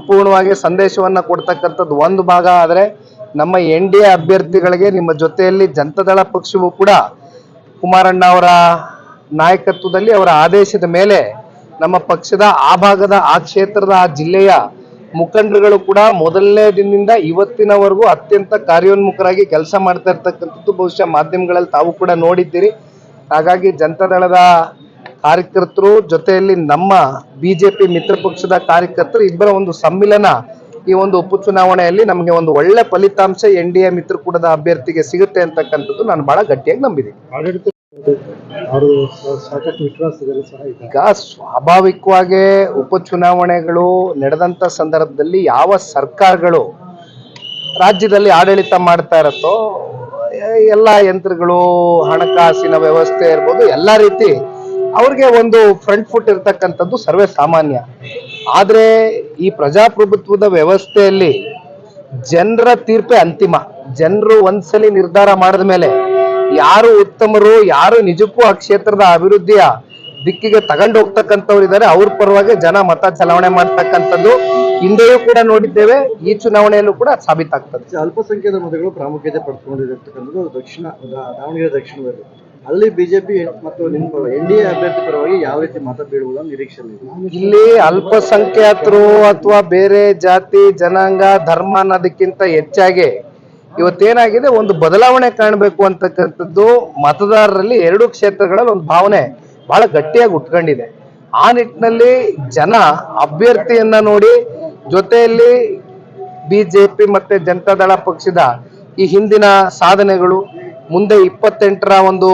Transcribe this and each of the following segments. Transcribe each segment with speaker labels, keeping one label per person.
Speaker 1: ಸಂಪೂರ್ಣವಾಗಿ ಸಂದೇಶವನ್ನ ಕೊಡ್ತಕ್ಕಂಥದ್ದು ಒಂದು ಭಾಗ. ಆದರೆ ನಮ್ಮ NDA ಅಭ್ಯರ್ಥಿಗಳಿಗೆ ನಿಮ್ಮ ಜೊತೆಯಲ್ಲಿ ಜನತಾದಳ ಪಕ್ಷವೂ ಕೂಡ ಕುಮಾರಣ್ಣ ಅವರ ನಾಯಕತ್ವದಲ್ಲಿ ಅವರ ಆದೇಶದ ಮೇಲೆ ನಮ್ಮ ಪಕ್ಷದ ಆ ಭಾಗದ ಆ ಕ್ಷೇತ್ರದ ಆ ಜಿಲ್ಲೆಯ ಮುಖಂಡರುಗಳು ಕೂಡ ಮೊದಲನೇ ದಿನದಿಂದ ಇವತ್ತಿನವರೆಗೂ ಅತ್ಯಂತ ಕಾರ್ಯೋನ್ಮುಖರಾಗಿ ಕೆಲಸ ಮಾಡ್ತಾ ಇರ್ತಕ್ಕಂಥದ್ದು ಬಹುಶಃ ಮಾಧ್ಯಮಗಳಲ್ಲಿ ತಾವು ಕೂಡ ನೋಡಿದ್ದೀರಿ. ಹಾಗಾಗಿ ಜನತಾದಳದ ಕಾರ್ಯಕರ್ತರು ಜೊತೆಯಲ್ಲಿ ನಮ್ಮ ಬಿಜೆಪಿ ಮಿತ್ರ ಪಕ್ಷದ ಕಾರ್ಯಕರ್ತರು ಇಬ್ಬರ ಒಂದು ಸಮ್ಮಿಲನ ಈ ಒಂದು ಉಪಚುನಾವಣೆಯಲ್ಲಿ ನಮಗೆ ಒಂದು ಒಳ್ಳೆ ಫಲಿತಾಂಶ NDA ಮಿತ್ರಕೂಟದ ಅಭ್ಯರ್ಥಿಗೆ ಸಿಗುತ್ತೆ ಅಂತಕ್ಕಂಥದ್ದು ನಾನು ಬಹಳ ಗಟ್ಟಿಯಾಗಿ ನಂಬಿದ್ದೀನಿ. ಈಗ ಸ್ವಾಭಾವಿಕವಾಗಿ ಉಪಚುನಾವಣೆಗಳು ನಡೆದಂತ ಸಂದರ್ಭದಲ್ಲಿ ಯಾವ ಸರ್ಕಾರಗಳು ರಾಜ್ಯದಲ್ಲಿ ಆಡಳಿತ ಮಾಡ್ತಾ ಇರತ್ತೋ ಎಲ್ಲ ಯಂತ್ರಗಳು, ಹಣಕಾಸಿನ ವ್ಯವಸ್ಥೆ ಇರ್ಬೋದು, ಎಲ್ಲ ರೀತಿ ಅವ್ರಿಗೆ ಒಂದು ಫ್ರಂಟ್ ಫುಟ್ ಇರ್ತಕ್ಕಂಥದ್ದು ಸರ್ವೇ ಸಾಮಾನ್ಯ. ಆದ್ರೆ ಈ ಪ್ರಜಾಪ್ರಭುತ್ವದ ವ್ಯವಸ್ಥೆಯಲ್ಲಿ ಜನರ ತೀರ್ಪೇ ಅಂತಿಮ. ಜನರು ಒಂದ್ಸಲಿ ನಿರ್ಧಾರ ಮಾಡಿದ ಮೇಲೆ ಯಾರು ಉತ್ತಮರು, ಯಾರು ನಿಜಕ್ಕೂ ಆ ಕ್ಷೇತ್ರದ ಅಭಿವೃದ್ಧಿಯ ದಿಕ್ಕಿಗೆ ತಗೊಂಡು ಹೋಗ್ತಕ್ಕಂಥವ್ರು ಇದ್ದಾರೆ, ಅವ್ರ ಪರವಾಗಿ ಜನ ಮತ ಚಲಾವಣೆ ಮಾಡ್ತಕ್ಕಂಥದ್ದು ಹಿಂದೆಯೂ ಕೂಡ ನೋಡಿದ್ದೇವೆ, ಈ ಚುನಾವಣೆಯಲ್ಲೂ ಕೂಡ ಸಾಬೀತಾಗ್ತದೆ.
Speaker 2: ಅಲ್ಪಸಂಖ್ಯಾತ ಮತಗಳು ಪ್ರಾಮುಖ್ಯತೆ ಪಡೆದುಕೊಂಡಿರತಕ್ಕಂಥದ್ದು ದಾವಣಗೆರೆ ದಕ್ಷಿಣದಲ್ಲಿ. ಅಲ್ಲಿ ಬಿಜೆಪಿ ಮತ್ತು ನಿಮ್ಮ NDA ಅಭ್ಯರ್ಥಿ ಪರವಾಗಿ ಯಾವ ರೀತಿ ಮತ ಬೀಳುವುದು ನಿರೀಕ್ಷೆ?
Speaker 1: ಇಲ್ಲಿ ಅಲ್ಪಸಂಖ್ಯಾತರು ಅಥವಾ ಬೇರೆ ಜಾತಿ ಜನಾಂಗ ಧರ್ಮ ಅನ್ನೋದಕ್ಕಿಂತ ಹೆಚ್ಚಾಗಿ ಇವತ್ತೇನಾಗಿದೆ, ಒಂದು ಬದಲಾವಣೆ ಕಾಣಬೇಕು ಅಂತಕ್ಕಂಥದ್ದು ಮತದಾರರಲ್ಲಿ ಎರಡು ಕ್ಷೇತ್ರಗಳಲ್ಲಿ ಒಂದು ಭಾವನೆ ಬಹಳ ಗಟ್ಟಿಯಾಗಿ ಉಟ್ಕೊಂಡಿದೆ. ಆ ನಿಟ್ಟಿನಲ್ಲಿ ಜನ ಅಭ್ಯರ್ಥಿಯನ್ನ ನೋಡಿ ಜೊತೆಯಲ್ಲಿ ಬಿಜೆಪಿ ಮತ್ತೆ ಜನತಾದಳ ಪಕ್ಷದ ಈ ಹಿಂದಿನ ಸಾಧನೆಗಳು, ಮುಂದೆ 28ರ ಒಂದು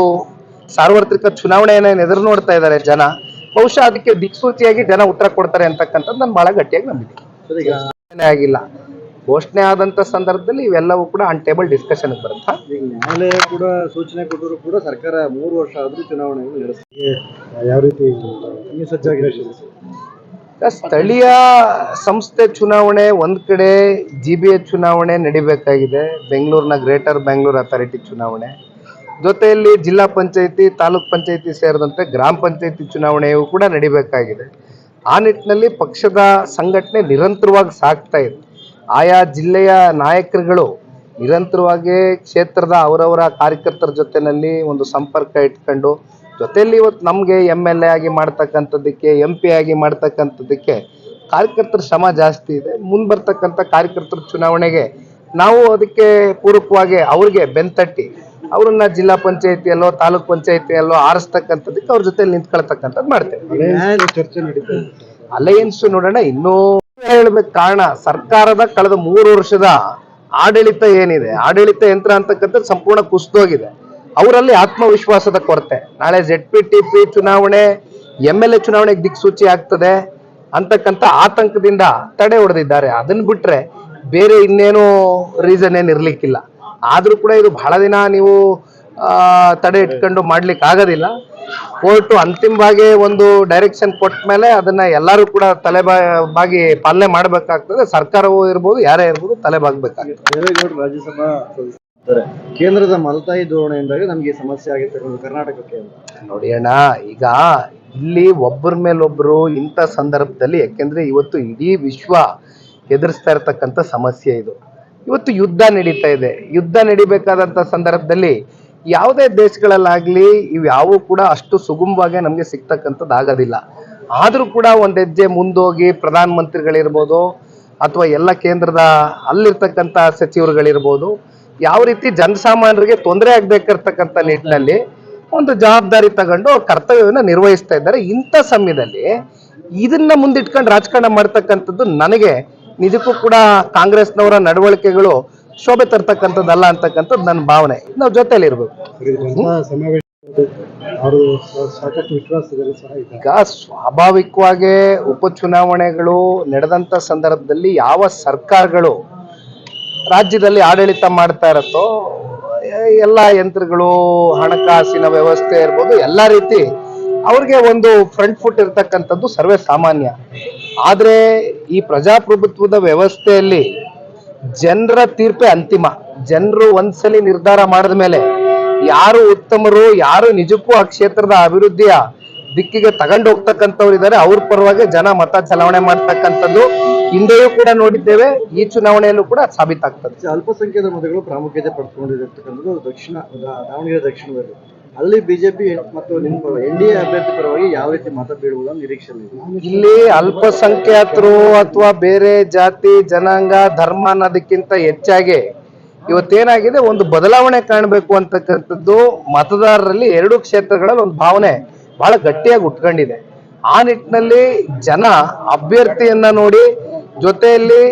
Speaker 1: ಸಾರ್ವತ್ರಿಕ ಚುನಾವಣೆಯನ್ನ ಎದುರು ನೋಡ್ತಾ ಇದ್ದಾರೆ ಜನ. ಬಹುಶಃ ಅದಕ್ಕೆ ದಿಕ್ಸೂಚಿಯಾಗಿ ಜನ ಉತ್ತರ ಕೊಡ್ತಾರೆ ಅಂತಕ್ಕಂಥದ್ದು ನಾನು ಬಹಳ ಗಟ್ಟಿಯಾಗಿ ನಂಬಿದ್ದೀನಿ. ಆಗಿಲ್ಲ, ಘೋಷಣೆ ಆದಂತ ಸಂದರ್ಭದಲ್ಲಿ ಇವೆಲ್ಲವೂ ಕೂಡ ಆನ್ ಟೇಬಲ್ ಡಿಸ್ಕಷನ್ ಬರುತ್ತೆ.
Speaker 2: ನ್ಯಾಯಾಲಯ ಕೂಡ ಸೂಚನೆ ಕೊಟ್ಟರು ಕೂಡ ಸರ್ಕಾರ 3 ವರ್ಷ ಆದ್ರೂ ಚುನಾವಣೆಯನ್ನು ನಡೆಸ್ತೀವಿ. ಯಾವ ರೀತಿ ಸಜ್ಜಾಗಿರೋ
Speaker 1: ಸ್ಥಳೀಯ ಸಂಸ್ಥೆ ಚುನಾವಣೆ ಒಂದ್ ಕಡೆ, GBA ಚುನಾವಣೆ ನಡಿಬೇಕಾಗಿದೆ, ಬೆಂಗಳೂರಿನ ಗ್ರೇಟರ್ ಬೆಂಗಳೂರು ಅಥಾರಿಟಿ ಚುನಾವಣೆ, ಜೊತೆಯಲ್ಲಿ ಜಿಲ್ಲಾ ಪಂಚಾಯತಿ, ತಾಲೂಕ್ ಪಂಚಾಯತಿ ಸೇರಿದಂತೆ ಗ್ರಾಮ ಪಂಚಾಯತಿ ಚುನಾವಣೆಯೂ ಕೂಡ ನಡಿಬೇಕಾಗಿದೆ. ಆ ನಿಟ್ಟಿನಲ್ಲಿ ಪಕ್ಷದ ಸಂಘಟನೆ ನಿರಂತರವಾಗಿ ಸಾಗ್ತಾ ಇದೆ. ಆಯಾ ಜಿಲ್ಲೆಯ ನಾಯಕರುಗಳು ನಿರಂತರವಾಗಿ ಕ್ಷೇತ್ರದ ಅವರವರ ಕಾರ್ಯಕರ್ತರ ಜೊತೆಯಲ್ಲಿ ಒಂದು ಸಂಪರ್ಕ ಇಟ್ಕೊಂಡು, ಜೊತೆಯಲ್ಲಿ ಇವತ್ತು ನಮಗೆ MLA ಆಗಿ ಮಾಡ್ತಕ್ಕಂಥದ್ದಕ್ಕೆ, MP ಆಗಿ ಮಾಡ್ತಕ್ಕಂಥದ್ದಕ್ಕೆ ಕಾರ್ಯಕರ್ತರ ಶ್ರಮ ಜಾಸ್ತಿ ಇದೆ. ಮುಂದೆ ಬರ್ತಕ್ಕಂಥ ಕಾರ್ಯಕರ್ತರ ಚುನಾವಣೆಗೆ ನಾವು ಅದಕ್ಕೆ ಪೂರಕವಾಗಿ ಅವ್ರಿಗೆ ಬೆಂತಟ್ಟಿ ಅವ್ರನ್ನ ಜಿಲ್ಲಾ ಪಂಚಾಯತಿಯಲ್ಲೋ ತಾಲೂಕ್ ಪಂಚಾಯತಿಯಲ್ಲೋ ಆರಿಸ್ತಕ್ಕಂಥದ್ದಕ್ಕೆ ಅವ್ರ ಜೊತೆ ನಿಂತ್ಕೊಳ್ತಕ್ಕಂಥದ್ದು ಮಾಡ್ತೇವೆ.
Speaker 2: ಚರ್ಚೆ ನಡೀತಾ ಇದೆ.
Speaker 1: ಅಲಯನ್ಸ್ ನೋಡೋಣ. ಇನ್ನೂ ಹೇಳ್ಬೇಕು, ಕಾರಣ ಸರ್ಕಾರದ ಕಳೆದ 3 ವರ್ಷದ ಆಡಳಿತ ಏನಿದೆ, ಆಡಳಿತ ಯಂತ್ರ ಅಂತಕ್ಕಂಥದ್ದು ಸಂಪೂರ್ಣ ಕುಸಿದೋಗಿದೆ. ಅವರಲ್ಲಿ ಆತ್ಮವಿಶ್ವಾಸದ ಕೊರತೆ. ನಾಳೆ ZPTP ಚುನಾವಣೆ, MLA ಚುನಾವಣೆಗೆ ದಿಕ್ಸೂಚಿ ಆಗ್ತದೆ ಅಂತಕ್ಕಂಥ ಆತಂಕದಿಂದ ತಡೆ ಹೊಡೆದಿದ್ದಾರೆ. ಅದನ್ನ ಬಿಟ್ರೆ ಬೇರೆ ಇನ್ನೇನು ರೀಸನ್ ಏನು ಇರ್ಲಿಕ್ಕಿಲ್ಲ. ಆದ್ರೂ ಕೂಡ ಇದು ಬಹಳ ದಿನ ನೀವು ತಡೆ ಇಟ್ಕೊಂಡು ಮಾಡ್ಲಿಕ್ಕೆ ಆಗೋದಿಲ್ಲ. ಕೋರ್ಟು ಅಂತಿಮವಾಗಿ ಒಂದು ಡೈರೆಕ್ಷನ್ ಕೊಟ್ಟ ಮೇಲೆ ಅದನ್ನ ಎಲ್ಲರೂ ಕೂಡ ತಲೆಬಾಗಿ ಪಾಲನೆ ಮಾಡಬೇಕಾಗ್ತದೆ. ಸರ್ಕಾರವೂ ಇರ್ಬೋದು, ಯಾರೇ ಇರ್ಬೋದು, ತಲೆಬಾಗಬೇಕಾಗ್ತದೆ.
Speaker 2: ದೇವೇಗೌಡರು ರಾಜ್ಯಸಭಾ ಕೇಂದ್ರದ ಮಲತಾಯಿ ಧೋರಣೆಯಿಂದಾಗಿ ನಮಗೆ ಸಮಸ್ಯೆ ಆಗುತ್ತೆ ಕರ್ನಾಟಕಕ್ಕೆ.
Speaker 1: ನೋಡಿ ಅಣ್ಣ, ಈಗ ಇಲ್ಲಿ ಒಬ್ಬರ ಮೇಲೊಬ್ರು ಇಂಥ ಸಂದರ್ಭದಲ್ಲಿ, ಯಾಕೆಂದ್ರೆ ಇವತ್ತು ಇಡೀ ವಿಶ್ವ ಎದುರಿಸ್ತಾ ಇರತಕ್ಕಂಥ ಸಮಸ್ಯೆ ಇದು. ಇವತ್ತು ಯುದ್ಧ ನಡೀತಾ ಇದೆ. ಯುದ್ಧ ನಡಿಬೇಕಾದಂತ ಸಂದರ್ಭದಲ್ಲಿ ಯಾವುದೇ ದೇಶಗಳಲ್ಲಾಗ್ಲಿ ಇವ್ಯಾವೂ ಕೂಡ ಅಷ್ಟು ಸುಗಮವಾಗಿ ನಮಗೆ ಸಿಗ್ತಕ್ಕಂಥದ್ದು ಆಗೋದಿಲ್ಲ. ಆದ್ರೂ ಕೂಡ ಒಂದ್ ಹೆಜ್ಜೆ ಮುಂದೋಗಿ ಪ್ರಧಾನ ಮಂತ್ರಿಗಳಿರ್ಬೋದು ಅಥವಾ ಎಲ್ಲ ಕೇಂದ್ರದ ಅಲ್ಲಿರ್ತಕ್ಕಂಥ ಸಚಿವರುಗಳಿರ್ಬೋದು ಯಾವ ರೀತಿ ಜನಸಾಮಾನ್ಯರಿಗೆ ತೊಂದರೆ ಆಗ್ಬೇಕಿರ್ತಕ್ಕಂಥ ನಿಟ್ಟಿನಲ್ಲಿ ಒಂದು ಜವಾಬ್ದಾರಿ ತಗೊಂಡು ಅವ್ರ ಕರ್ತವ್ಯವನ್ನು ನಿರ್ವಹಿಸ್ತಾ ಇದ್ದಾರೆ. ಇಂಥ ಸಮಯದಲ್ಲಿ ಇದನ್ನ ಮುಂದಿಟ್ಕೊಂಡು ರಾಜಕಾರಣ ಮಾಡ್ತಕ್ಕಂಥದ್ದು ನನಗೆ ನಿಜಕ್ಕೂ ಕೂಡ ಕಾಂಗ್ರೆಸ್ನವರ ನಡವಳಿಕೆಗಳು ಶೋಭೆ ತರ್ತಕ್ಕಂಥದ್ದಲ್ಲ ಅಂತಕ್ಕಂಥದ್ದು ನನ್ನ ಭಾವನೆ. ನಾವು ಜೊತೆಲಿ ಇರ್ಬೇಕು. ಈಗ ಸ್ವಾಭಾವಿಕವಾಗಿ ಉಪಚುನಾವಣೆಗಳು ನಡೆದಂತ ಸಂದರ್ಭದಲ್ಲಿ ಯಾವ ಸರ್ಕಾರಗಳು ರಾಜ್ಯದಲ್ಲಿ ಆಡಳಿತ ಮಾಡ್ತಾ ಇರತ್ತೋ ಎಲ್ಲ ಯಂತ್ರಗಳು, ಹಣಕಾಸಿನ ವ್ಯವಸ್ಥೆ ಇರ್ಬೋದು, ಎಲ್ಲ ರೀತಿ ಅವ್ರಿಗೆ ಒಂದು ಫ್ರಂಟ್ ಫುಟ್ ಇರ್ತಕ್ಕಂಥದ್ದು ಸರ್ವೇ ಸಾಮಾನ್ಯ. ಆದ್ರೆ ಈ ಪ್ರಜಾಪ್ರಭುತ್ವದ ವ್ಯವಸ್ಥೆಯಲ್ಲಿ ಜನರ ತೀರ್ಪೇ ಅಂತಿಮ. ಜನರು ಒಂದ್ಸಲಿ ನಿರ್ಧಾರ ಮಾಡಿದ ಮೇಲೆ ಯಾರು ಉತ್ತಮರು, ಯಾರು ನಿಜಕ್ಕೂ ಆ ಕ್ಷೇತ್ರದ ಅಭಿವೃದ್ಧಿಯ ದಿಕ್ಕಿಗೆ ತಗೊಂಡು ಹೋಗ್ತಕ್ಕಂಥವ್ರು ಇದ್ದಾರೆ. ಅವ್ರ ಪರವಾಗಿ ಜನ ಮತ ಚಲಾವಣೆ ಮಾಡ್ತಕ್ಕಂಥದ್ದು ಹಿಂದೆಯೂ ಕೂಡ ನೋಡಿದ್ದೇವೆ, ಈ ಚುನಾವಣೆಯಲ್ಲೂ ಕೂಡ ಸಾಬೀತಾಗ್ತದೆ.
Speaker 2: ಅಲ್ಪಸಂಖ್ಯಾತ ಮತಗಳು ಪ್ರಾಮುಖ್ಯತೆ ಪಡೆದುಕೊಂಡಿರತಕ್ಕಂಥದ್ದು ದಾವಣಗೆರೆ ದಕ್ಷಿಣದಲ್ಲಿ. ಅಲ್ಲಿ ಬಿಜೆಪಿ ಮತ್ತು ನಿಮ್ಮ ಎನ್ಡಿಎ ಅಭ್ಯರ್ಥಿ ಪರವಾಗಿ ಯಾವ ರೀತಿ ಮತ ಬೀಳುವುದನ್ನು ನಿರೀಕ್ಷೆ ಇದೆ?
Speaker 1: ಇಲ್ಲಿ ಅಲ್ಪಸಂಖ್ಯಾತರು ಅಥವಾ ಬೇರೆ ಜಾತಿ ಜನಾಂಗ ಧರ್ಮ ಅನ್ನೋದಕ್ಕಿಂತ ಹೆಚ್ಚಾಗಿ ಇವತ್ತೇನಾಗಿದೆ, ಒಂದು ಬದಲಾವಣೆ ಕಾಣಬೇಕು ಅಂತಕ್ಕಂಥದ್ದು ಮತದಾರರಲ್ಲಿ ಎರಡು ಕ್ಷೇತ್ರಗಳಲ್ಲಿ ಒಂದು ಭಾವನೆ ಬಹಳ ಗಟ್ಟಿಯಾಗಿ ಉಟ್ಕೊಂಡಿದೆ. ಆ ನಿಟ್ಟಿನಲ್ಲಿ ಜನ ಅಭ್ಯರ್ಥಿಯನ್ನ ನೋಡಿ, ಜೊತೆಯಲ್ಲಿ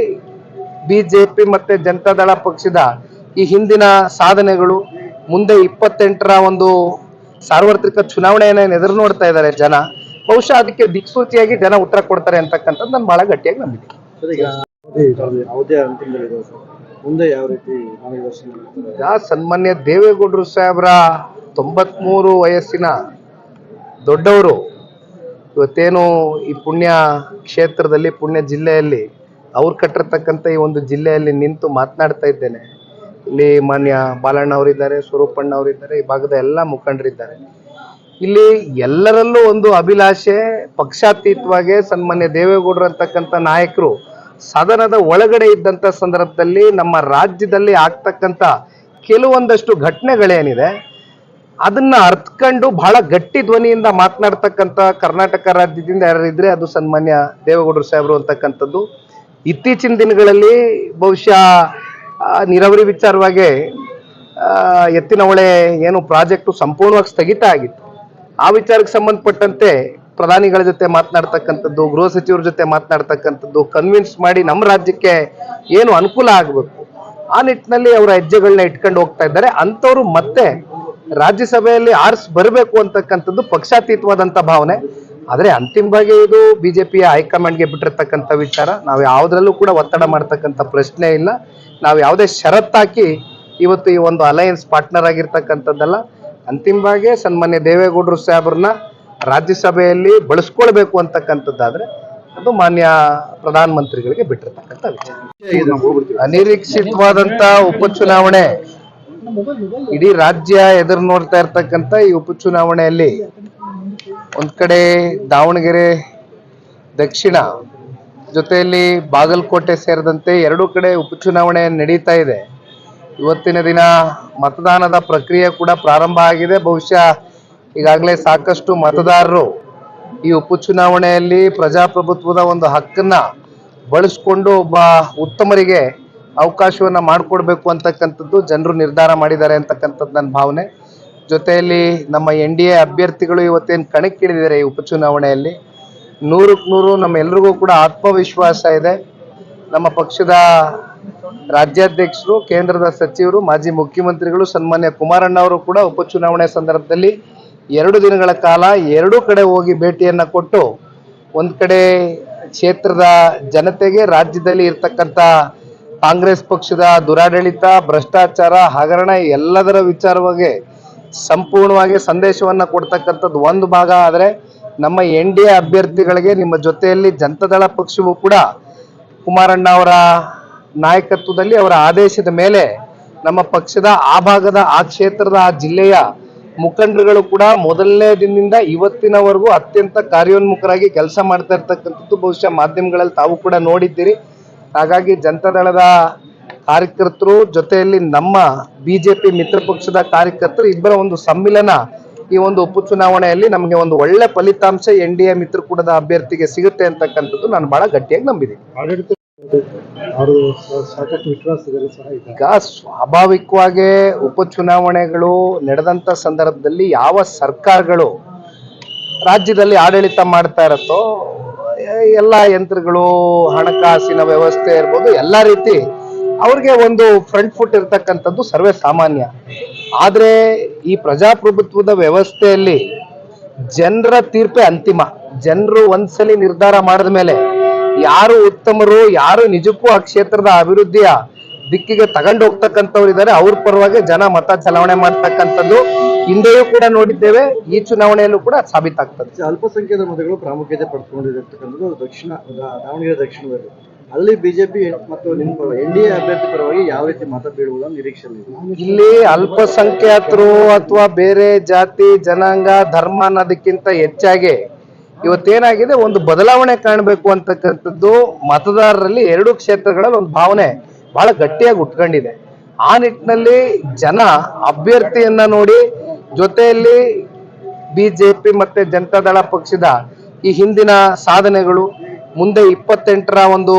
Speaker 1: ಬಿಜೆಪಿ ಮತ್ತೆ ಜನತಾದಳ ಪಕ್ಷದ ಈ ಹಿಂದಿನ ಸಾಧನೆಗಳು, ಮುಂದೆ 28ರ ಒಂದು ಸಾರ್ವತ್ರಿಕ ಚುನಾವಣೆಯನ್ನ ಎದುರು ನೋಡ್ತಾ ಇದ್ದಾರೆ ಜನ. ಬಹುಶಃ ಅದಕ್ಕೆ ದಿಕ್ಸೂಚಿಯಾಗಿ ಜನ ಉತ್ತರ ಕೊಡ್ತಾರೆ ಅಂತಕ್ಕಂಥದ್ದು ನಾನು ಬಹಳ ಗಟ್ಟಿಯಾಗಿ ನಂಬಿದ್ದೀನಿ.
Speaker 2: ಯಾವುದೇ ಅಂತಿಮದಲ್ಲಿದೆ ಸರ್, ಮುಂದೆ ಯಾವ ರೀತಿ ಮಾರ್ಗದರ್ಶನ ಮಾಡ್ತಾರೆ?
Speaker 1: ಈಗ ಸನ್ಮಾನ್ಯ ದೇವೇಗೌಡರು ಸಾಹೇಬ್ರ 93 ವಯಸ್ಸಿನ ದೊಡ್ಡವರು ಇವತ್ತೇನು ಈ ಪುಣ್ಯ ಕ್ಷೇತ್ರದಲ್ಲಿ, ಪುಣ್ಯ ಜಿಲ್ಲೆಯಲ್ಲಿ ಅವ್ರು ಕಟ್ಟಿರ್ತಕ್ಕಂಥ ಈ ಒಂದು ಜಿಲ್ಲೆಯಲ್ಲಿ ನಿಂತು ಮಾತನಾಡ್ತಾ ಇದ್ದೇನೆ. ಇಲ್ಲಿ ಮಾನ್ಯ ಬಾಲಣ್ಣ ಅವರಿದ್ದಾರೆ, ಸ್ವರೂಪಣ್ಣ ಅವರಿದ್ದಾರೆ, ಈ ಭಾಗದ ಎಲ್ಲ ಮುಖಂಡರಿದ್ದಾರೆ. ಇಲ್ಲಿ ಎಲ್ಲರಲ್ಲೂ ಒಂದು ಅಭಿಲಾಷೆ, ಪಕ್ಷಾತೀತವಾಗಿ ಸನ್ಮಾನ್ಯ ದೇವೇಗೌಡರು ಅಂತಕ್ಕಂಥ ನಾಯಕರು ಸದನದ ಒಳಗಡೆ ಇದ್ದಂಥ ಸಂದರ್ಭದಲ್ಲಿ ನಮ್ಮ ರಾಜ್ಯದಲ್ಲಿ ಆಗ್ತಕ್ಕಂಥ ಕೆಲವೊಂದಷ್ಟು ಘಟನೆಗಳೇನಿದೆ ಅದನ್ನ ಅರ್ಥಕೊಂಡು ಬಹಳ ಗಟ್ಟಿ ಧ್ವನಿಯಿಂದ ಮಾತನಾಡ್ತಕ್ಕಂಥ ಕರ್ನಾಟಕ ರಾಜ್ಯದಿಂದ ಯಾರಿದ್ರೆ ಅದು ಸನ್ಮಾನ್ಯ ದೇವೇಗೌಡರು ಸಾಹೇಬರು ಅಂತಕ್ಕಂಥದ್ದು. ಇತ್ತೀಚಿನ ದಿನಗಳಲ್ಲಿ ಬಹುಶಃ ನೀರಾವರಿ ವಿಚಾರವಾಗಿ ಎತ್ತಿನ ಹೊಳೆ ಏನು ಪ್ರಾಜೆಕ್ಟು ಸಂಪೂರ್ಣವಾಗಿ ಸ್ಥಗಿತ ಆಗಿತ್ತು. ಆ ವಿಚಾರಕ್ಕೆ ಸಂಬಂಧಪಟ್ಟಂತೆ ಪ್ರಧಾನಿಗಳ ಜೊತೆ ಮಾತನಾಡ್ತಕ್ಕಂಥದ್ದು, ಗೃಹ ಸಚಿವರ ಜೊತೆ ಮಾತನಾಡ್ತಕ್ಕಂಥದ್ದು, ಕನ್ವಿನ್ಸ್ ಮಾಡಿ ನಮ್ಮ ರಾಜ್ಯಕ್ಕೆ ಏನು ಅನುಕೂಲ ಆಗಬೇಕು ಆ ನಿಟ್ಟಿನಲ್ಲಿ ಅವರ ಹೆಜ್ಜೆಗಳನ್ನ ಇಟ್ಕೊಂಡು ಹೋಗ್ತಾ ಇದ್ದಾರೆ. ಅಂಥವ್ರು ಮತ್ತೆ ರಾಜ್ಯಸಭೆಯಲ್ಲಿ ಬರಬೇಕು ಅಂತಕ್ಕಂಥದ್ದು ಪಕ್ಷಾತೀತವಾದಂಥ ಭಾವನೆ. ಆದರೆ ಅಂತಿಮವಾಗಿ ಇದು ಬಿಜೆಪಿಯ ಹೈಕಮಾಂಡ್ಗೆ ಬಿಟ್ಟಿರ್ತಕ್ಕಂಥ ವಿಚಾರ. ನಾವು ಯಾವುದ್ರಲ್ಲೂ ಕೂಡ ಒತ್ತಡ ಮಾಡ್ತಕ್ಕಂಥ ಪ್ರಶ್ನೆ ಇಲ್ಲ. ನಾವು ಯಾವುದೇ ಷರತ್ತಾಕಿ ಇವತ್ತು ಈ ಒಂದು ಅಲಯನ್ಸ್ ಪಾರ್ಟ್ನರ್ ಆಗಿರ್ತಕ್ಕಂಥದ್ದಲ್ಲ. ಅಂತಿಮವಾಗಿ ಸನ್ಮಾನ್ಯ ದೇವೇಗೌಡರು ಸಾಹೇಬ್ರನ್ನ ರಾಜ್ಯಸಭೆಯಲ್ಲಿ ಬಳಸ್ಕೊಳ್ಬೇಕು ಅಂತಕ್ಕಂಥದ್ದಾದ್ರೆ ಅದು ಮಾನ್ಯ ಪ್ರಧಾನಮಂತ್ರಿಗಳಿಗೆ ಬಿಟ್ಟಿರ್ತಕ್ಕಂಥ ವಿಚಾರ. ಅನಿರೀಕ್ಷಿತವಾದಂಥ ಉಪಚುನಾವಣೆ ಇಡೀ ರಾಜ್ಯ ಎದುರು ನೋಡ್ತಾ ಇರ್ತಕ್ಕಂಥ ಈ ಉಪಚುನಾವಣೆಯಲ್ಲಿ ಒಂದ್ ಕಡೆ ದಾವಣಗೆರೆ ದಕ್ಷಿಣ ಜೊತೆಯಲ್ಲಿ ಬಾಗಲಕೋಟೆ ಸೇರಿದಂತೆ ಎರಡು ಕಡೆ ಉಪಚುನಾವಣೆ ನಡೀತಾ ಇದೆ. ಇವತ್ತಿನ ದಿನ ಮತದಾನದ ಪ್ರಕ್ರಿಯೆ ಕೂಡ ಪ್ರಾರಂಭ ಆಗಿದೆ. ಬಹುಶಃ ಈಗಾಗಲೇ ಸಾಕಷ್ಟು ಮತದಾರರು ಈ ಉಪಚುನಾವಣೆಯಲ್ಲಿ ಪ್ರಜಾಪ್ರಭುತ್ವದ ಒಂದು ಹಕ್ಕನ್ನ ಬಳಸ್ಕೊಂಡು ಒಬ್ಬ ಉತ್ತಮರಿಗೆ ಅವಕಾಶವನ್ನ ಮಾಡಿಕೊಡ್ಬೇಕು ಅಂತಕ್ಕಂಥದ್ದು ಜನರು ನಿರ್ಧಾರ ಮಾಡಿದ್ದಾರೆ ಅಂತಕ್ಕಂಥದ್ದು ನನ್ನ ಭಾವನೆ. ಜೊತೆಯಲ್ಲಿ ನಮ್ಮ NDA ಅಭ್ಯರ್ಥಿಗಳು ಇವತ್ತೇನು ಕಣಕ್ಕಿಳಿದಿದ್ದಾರೆ ಈ ಉಪಚುನಾವಣೆಯಲ್ಲಿ 100ಕ್ಕೆ 100 ನಮ್ಮೆಲ್ಲರಿಗೂ ಕೂಡ ಆತ್ಮವಿಶ್ವಾಸ ಇದೆ. ನಮ್ಮ ಪಕ್ಷದ ರಾಜ್ಯಾಧ್ಯಕ್ಷರು, ಕೇಂದ್ರದ ಸಚಿವರು, ಮಾಜಿ ಮುಖ್ಯಮಂತ್ರಿಗಳು ಸನ್ಮಾನ್ಯ ಕುಮಾರಣ್ಣ ಅವರು ಕೂಡ ಉಪಚುನಾವಣೆ ಸಂದರ್ಭದಲ್ಲಿ 2 ದಿನಗಳ ಕಾಲ 2 ಕಡೆ ಹೋಗಿ ಭೇಟಿಯನ್ನ ಕೊಟ್ಟು ಒಂದ್ ಕಡೆ ಕ್ಷೇತ್ರದ ಜನತೆಗೆ ರಾಜ್ಯದಲ್ಲಿ ಇರ್ತಕ್ಕಂಥ ಕಾಂಗ್ರೆಸ್ ಪಕ್ಷದ ದುರಾಡಳಿತ, ಭ್ರಷ್ಟಾಚಾರ, ಹಗರಣ ಎಲ್ಲದರ ವಿಚಾರವಾಗಿ ಸಂಪೂರ್ಣವಾಗಿ ಸಂದೇಶವನ್ನ ಕೊಡ್ತಕ್ಕಂಥದ್ದು ಒಂದು ಭಾಗ. ಆದರೆ ನಮ್ಮ NDA ಅಭ್ಯರ್ಥಿಗಳಿಗೆ ನಿಮ್ಮ ಜೊತೆಯಲ್ಲಿ ಜನತಾದಳ ಪಕ್ಷವೂ ಕೂಡ ಕುಮಾರಣ್ಣ ಅವರ ನಾಯಕತ್ವದಲ್ಲಿ ಅವರ ಆದೇಶದ ಮೇಲೆ ನಮ್ಮ ಪಕ್ಷದ ಆ ಭಾಗದ ಆ ಕ್ಷೇತ್ರದ ಆ ಜಿಲ್ಲೆಯ ಮುಖಂಡರುಗಳು ಕೂಡ ಮೊದಲನೇ ದಿನದಿಂದ ಇವತ್ತಿನವರೆಗೂ ಅತ್ಯಂತ ಕಾರ್ಯೋನ್ಮುಖರಾಗಿ ಕೆಲಸ ಮಾಡ್ತಾ ಇರ್ತಕ್ಕಂಥದ್ದು ಬಹುಶಃ ಮಾಧ್ಯಮಗಳಲ್ಲಿ ತಾವು ಕೂಡ ನೋಡಿದ್ದೀರಿ. ಹಾಗಾಗಿ ಜನತಾದಳದ ಕಾರ್ಯಕರ್ತರು ಜೊತೆಯಲ್ಲಿ ನಮ್ಮ ಬಿಜೆಪಿ ಮಿತ್ರ ಪಕ್ಷದ ಕಾರ್ಯಕರ್ತರು ಇಬ್ಬರ ಒಂದು ಸಮ್ಮಿಲನ ಈ ಒಂದು ಉಪಚುನಾವಣೆಯಲ್ಲಿ ನಮಗೆ ಒಂದು ಒಳ್ಳೆ ಫಲಿತಾಂಶ NDA ಮಿತ್ರಕೂಟದ ಅಭ್ಯರ್ಥಿಗೆ ಸಿಗುತ್ತೆ ಅಂತಕ್ಕಂಥದ್ದು ನಾನು ಬಹಳ ಗಟ್ಟಿಯಾಗಿ ನಂಬಿದ್ದೀನಿ. ಈಗ ಸ್ವಾಭಾವಿಕವಾಗಿ ಉಪಚುನಾವಣೆಗಳು ನಡೆದಂತ ಸಂದರ್ಭದಲ್ಲಿ ಯಾವ ಸರ್ಕಾರಗಳು ರಾಜ್ಯದಲ್ಲಿ ಆಡಳಿತ ಮಾಡ್ತಾ ಇರತ್ತೋ ಎಲ್ಲ ಯಂತ್ರಗಳು, ಹಣಕಾಸಿನ ವ್ಯವಸ್ಥೆ ಇರ್ಬೋದು, ಎಲ್ಲ ರೀತಿ ಅವ್ರಿಗೆ ಒಂದು ಫ್ರಂಟ್ ಫುಟ್ ಇರ್ತಕ್ಕಂಥದ್ದು ಸರ್ವೇ ಸಾಮಾನ್ಯ. ಆದ್ರೆ ಈ ಪ್ರಜಾಪ್ರಭುತ್ವದ ವ್ಯವಸ್ಥೆಯಲ್ಲಿ ಜನರ ತೀರ್ಪೇ ಅಂತಿಮ. ಜನರು ಒಂದ್ಸಲಿ ನಿರ್ಧಾರ ಮಾಡಿದ ಮೇಲೆ ಯಾರು ಉತ್ತಮರು, ಯಾರು ನಿಜಕ್ಕೂ ಆ ಕ್ಷೇತ್ರದ ಅಭಿವೃದ್ಧಿಯ ದಿಕ್ಕಿಗೆ ತಗೊಂಡು ಹೋಗ್ತಕ್ಕಂಥವ್ರು ಇದ್ದಾರೆ ಅವ್ರ ಪರವಾಗಿ ಜನ ಮತ ಚಲಾವಣೆ ಮಾಡ್ತಕ್ಕಂಥದ್ದು ಹಿಂದೆಯೂ ಕೂಡ ನೋಡಿದ್ದೇವೆ, ಈ ಚುನಾವಣೆಯಲ್ಲೂ ಕೂಡ ಸಾಬೀತಾಗ್ತದೆ.
Speaker 2: ಅಲ್ಪಸಂಖ್ಯಾತ ಮತಗಳು ಪ್ರಾಮುಖ್ಯತೆ ಪಡೆದುಕೊಂಡಿರತಕ್ಕಂಥದ್ದು ದಾವಣಗೆರೆ ದಕ್ಷಿಣದಲ್ಲಿ. ಅಲ್ಲಿ ಬಿಜೆಪಿ ಮತ್ತು ನಿಮ್ಮ NDA ಅಭ್ಯರ್ಥಿ ಪರವಾಗಿ ಯಾವ ರೀತಿ ಮತ ಬೀಳುವುದು ಅಂತ ನಿರೀಕ್ಷೆ ಇದೆ?
Speaker 1: ಇಲ್ಲಿ ಅಲ್ಪಸಂಖ್ಯಾತರು ಅಥವಾ ಬೇರೆ ಜಾತಿ ಜನಾಂಗ ಧರ್ಮ ಅನ್ನೋದಕ್ಕಿಂತ ಹೆಚ್ಚಾಗಿ ಇವತ್ತೇನಾಗಿದೆ, ಒಂದು ಬದಲಾವಣೆ ಕಾಣಬೇಕು ಅಂತಕ್ಕಂಥದ್ದು ಮತದಾರರಲ್ಲಿ ಎರಡು ಕ್ಷೇತ್ರಗಳಲ್ಲಿ ಒಂದು ಭಾವನೆ ಬಹಳ ಗಟ್ಟಿಯಾಗಿ ಉಟ್ಕೊಂಡಿದೆ. ಆ ನಿಟ್ಟಿನಲ್ಲಿ ಜನ ಅಭ್ಯರ್ಥಿಯನ್ನ ನೋಡಿ, ಜೊತೆಯಲ್ಲಿ ಬಿಜೆಪಿ ಮತ್ತೆ ಜನತಾದಳ ಪಕ್ಷದ ಈ ಹಿಂದಿನ ಸಾಧನೆಗಳು, ಮುಂದೆ 28ರ ಒಂದು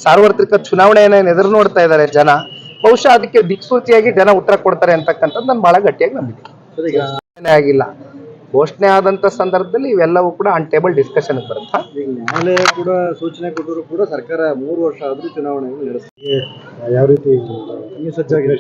Speaker 1: ಸಾರ್ವತ್ರಿಕ ಚುನಾವಣೆಯನ್ನ ಎದುರು ನೋಡ್ತಾ ಇದ್ದಾರೆ ಜನ, ಬಹುಶಃ ಅದಕ್ಕೆ ದಿಕ್ಸೂಚಿಯಾಗಿ ಜನ ಉತ್ತರ ಕೊಡ್ತಾರೆ ಅಂತಕ್ಕಂಥದ್ದು ನಾನು ಬಹಳ ಗಟ್ಟಿಯಾಗಿ ನಂಬಿದ್ದೀನಿ.
Speaker 2: ಸರ್, ಈಗ
Speaker 1: ಆಗಿಲ್ಲ, ಘೋಷಣೆ ಆದಂತ ಸಂದರ್ಭದಲ್ಲಿ ಇವೆಲ್ಲವೂ ಕೂಡ ಆನ್ ಟೇಬಲ್ ಡಿಸ್ಕಷನ್ ಬರುತ್ತಾ.
Speaker 2: ಈಗ ನ್ಯಾಯಾಲಯ ಕೂಡ ಸೂಚನೆ ಕೊಟ್ಟರು ಕೂಡ ಸರ್ಕಾರ 3 ವರ್ಷ ಆದ್ರೂ ಚುನಾವಣೆಯನ್ನು ನಡೆಸಿ ಯಾವ ರೀತಿ ನೀವು ಸಜ್ಜಾಗಿರೋ